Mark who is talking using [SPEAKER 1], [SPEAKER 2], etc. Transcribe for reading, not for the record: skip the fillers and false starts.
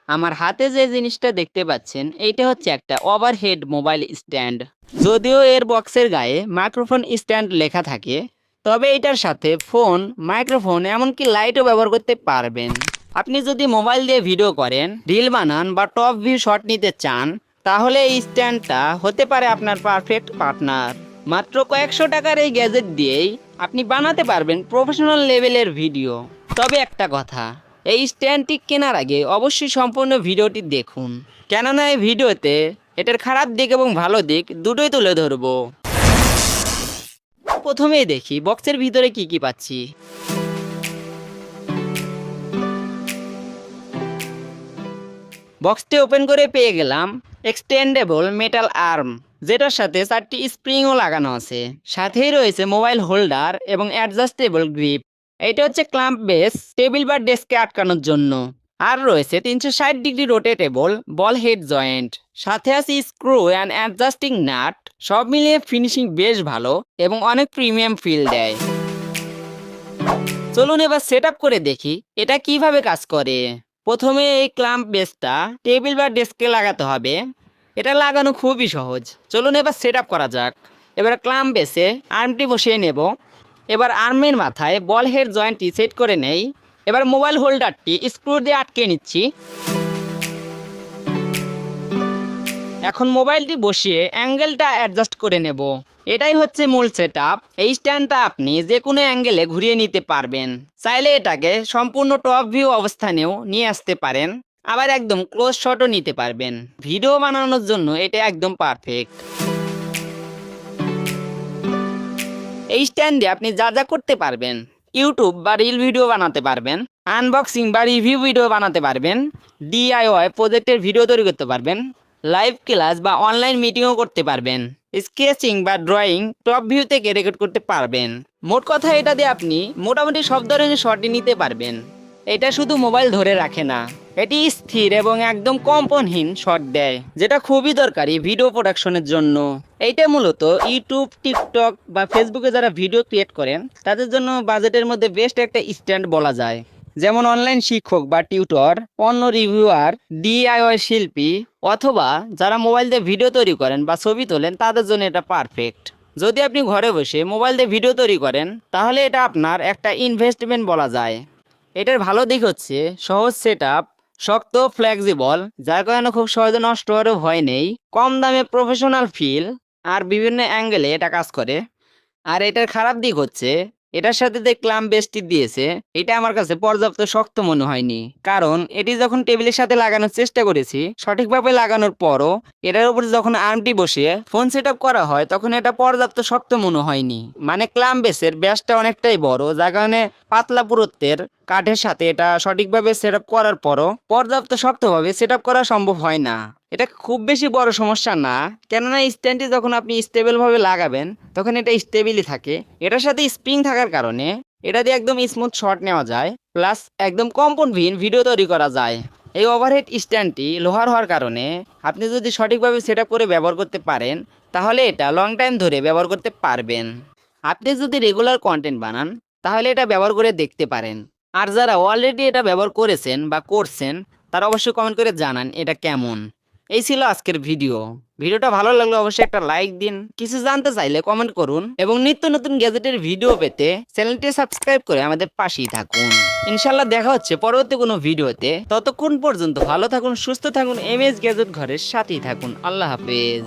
[SPEAKER 1] আমার হাতে যে জিনিসটা দেখতে পাচ্ছেন এইটা হচ্ছে একটা ওভারহেড মোবাইল স্ট্যান্ড। যদিও এর বক্সের গায়ে মাইক্রোফোন স্ট্যান্ড লেখা থাকে, তবে এটার সাথে ফোন, মাইক্রোফোন এমনকি লাইটও ব্যবহার করতে পারবেন। আপনি যদি মোবাইল দিয়ে ভিডিও করেন, রিল বানান বা টপ ভিউ শট নিতে চান, তাহলে এই স্ট্যান্ডটা হতে পারে আপনার পারফেক্ট পার্টনার। মাত্র কয়েকশো টাকার এই গ্যাজেট দিয়েই আপনি বানাতে পারবেন প্রফেশনাল লেভেলের ভিডিও। তবে একটা কথা, এই স্ট্যান্ডটি কেনার আগে অবশ্যই সম্পূর্ণ ভিডিওটি দেখুন, কেননা এই ভিডিওতে এটার খারাপ দিক এবং ভালো দিক দুটোই তুলে ধরবো। প্রথমেই দেখি বক্সের ভিতরে কি কি পাচ্ছি। বক্সটি ওপেন করে পেয়ে গেলাম এক্সটেন্ডেবল মেটাল আর্ম, যেটার সাথে 4টি স্প্রিংও লাগানো আছে। সাথেই রয়েছে মোবাইল হোল্ডার এবং অ্যাডজাস্টেবল গ্রিপ। এটা হচ্ছে ক্ল্যাম্প বেস, টেবিল বা ডেস্কে আটকানোর জন্য। আর রয়েছে 360 ডিগ্রি রোটেটেবল বল হেড জয়েন্ট, সাথে আছে স্ক্রু অ্যান্ড অ্যাডজাস্টিং নাট। সব মিলিয়ে ফিনিশিং বেশ ভালো এবং অনেক প্রিমিয়াম ফিল দেয়। চলুন এবার সেট আপ করে দেখি এটা কিভাবে কাজ করে। প্রথমে এই ক্ল্যাম্প বেসটা টেবিল বা ডেস্কে লাগাতে হবে। এটা লাগানো খুবই সহজ। চলুন এবার সেট আপ করা যাক। এবার ক্ল্যাম্প বেসে আর্মটি বসিয়ে নেব। এবার আর্মের মাথায় বল হেড জয়েন্টটি সেট করে নেই। এবার মোবাইল হোল্ডারটি স্ক্রু দিয়ে আটকে নিচ্ছি। এখন মোবাইলটি বসিয়ে অ্যাঙ্গেলটা অ্যাডজাস্ট করে নেব। এটাই হচ্ছে মূল সেটআপ। এই স্ট্যান্ডটা আপনি যে কোনো অ্যাঙ্গেলে ঘুরিয়ে নিতে পারবেন। চাইলে এটাকে সম্পূর্ণ টপ ভিউ অবস্থানেও নিয়ে আসতে পারেন, আবার একদম ক্লোজ শটও নিতে পারবেন। ভিডিও বানানোর জন্য এটা একদম পারফেক্ট। এই স্ট্যান্ডে আপনি যা যা করতে পারবেন, ইউটিউব বা রিল ভিডিও বানাতে পারবেন, আনবক্সিং বা রিভিউ ভিডিও বানাতে পারবেন, ডিআইওয়াই প্রজেক্টের ভিডিও তৈরি করতে পারবেন, লাইভ ক্লাস বা অনলাইন মিটিংও করতে পারবেন, স্কেচিং বা ড্রয়িং টপ ভিউ থেকে রেকর্ড করতে পারবেন। মোট কথা এটা দিয়ে আপনি মোটামুটি সব ধরনের শটই নিতে পারবেন। এটা শুধু মোবাইল ধরে রাখে না, এটি স্থির এবং একদম কম্পনহীন শট দেয়, যেটা খুবই দরকারি ভিডিও প্রোডাকশনের জন্য। এইটা মূলত ইউটিউব, টিকটক বা ফেসবুকে যারা ভিডিও ক্রিয়েট করেন তাদের জন্য বাজেটের মধ্যে বেস্ট একটা স্ট্যান্ড বলা যায়। যেমন অনলাইন শিক্ষক বা টিউটর, পণ্য রিভিউয়ার, ডিআইওয়াই শিল্পী, অথবা যারা মোবাইল দিয়ে ভিডিও তৈরি করেন বা ছবি তোলেন তাদের জন্য এটা পারফেক্ট। যদি আপনি ঘরে বসে মোবাইল দিয়ে ভিডিও তৈরি করেন তাহলে এটা আপনার একটা ইনভেস্টমেন্ট বলা যায়। এটার ভালো দিক হচ্ছে সহজ সেটআপ, শক্ত ফ্লেক্সিবল, যার কারণে খুব সহজে নষ্ট হওয়ারও ভয় নেই, কম দামে প্রফেশনাল ফিল, আর বিভিন্ন অ্যাঙ্গেলে এটা কাজ করে। আর এটার খারাপ দিক হচ্ছে এটার সাথে যে ক্ল্যাম্প বেসটি দিয়েছে এটা আমার কাছে পর্যাপ্ত শক্ত মনে হয়নি, কারণ এটি যখন টেবিলের সাথে লাগানোর চেষ্টা করেছি সঠিকভাবে লাগানোর পরও এটার উপরে যখন আর্মটি বসিয়ে ফোন সেট আপ করা হয় তখন এটা পর্যাপ্ত শক্ত মনে হয়নি। মানে ক্ল্যাম্প বেসের ব্যাসটা অনেকটাই বড়, যার কারণে পাতলা পুরুত্বের কাঠের সাথে এটা সঠিকভাবে সেট আপ করার পরও পর্যাপ্ত শক্তভাবে সেট আপ করা সম্ভব হয় না। এটা খুব বেশি বড় সমস্যা না, কেননা স্ট্যান্ডটি যখন আপনি স্টেবল ভাবে লাগাবেন তখন এটা স্টেবিলই থাকে। এটার সাথে স্প্রিং থাকার কারণে এটা দিয়ে একদম স্মুথ শট নেওয়া যায়, প্লাস একদম কম্পনহীন ভিডিও তৈরি করা যায়। এই ওভারহেড স্ট্যান্ডটি লোহার হওয়ার কারণে আপনি যদি সঠিকভাবে সেট আপ করে ব্যবহার করতে পারেন তাহলে এটা লং টাইম ধরে ব্যবহার করতে পারবেন। আপনি যদি রেগুলার কন্টেন্ট বানান তাহলে এটা ব্যবহার করে দেখতে পারেন। আর যারা অলরেডি এটা ব্যবহার করেছেন বা করছেন তারা অবশ্যই কমেন্ট করে জানান এটা কেমন। এই ছিল আজকের ভিডিওটা ভালো লাগলে অবশ্যই একটা লাইক দিন। কিছু জানতে চাইলে কমেন্ট করুন এবং নিত্য নতুন গ্যাজেটের ভিডিও পেতে চ্যানেলটি সাবস্ক্রাইব করে আমাদের পাশেই থাকুন। ইনশাল্লাহ দেখা হচ্ছে পরবর্তী কোনো ভিডিওতে। ততক্ষণ পর্যন্ত ভালো থাকুন, সুস্থ থাকুন, এমএস গ্যাজেট ঘরের সাথেই থাকুন। আল্লাহ হাফেজ।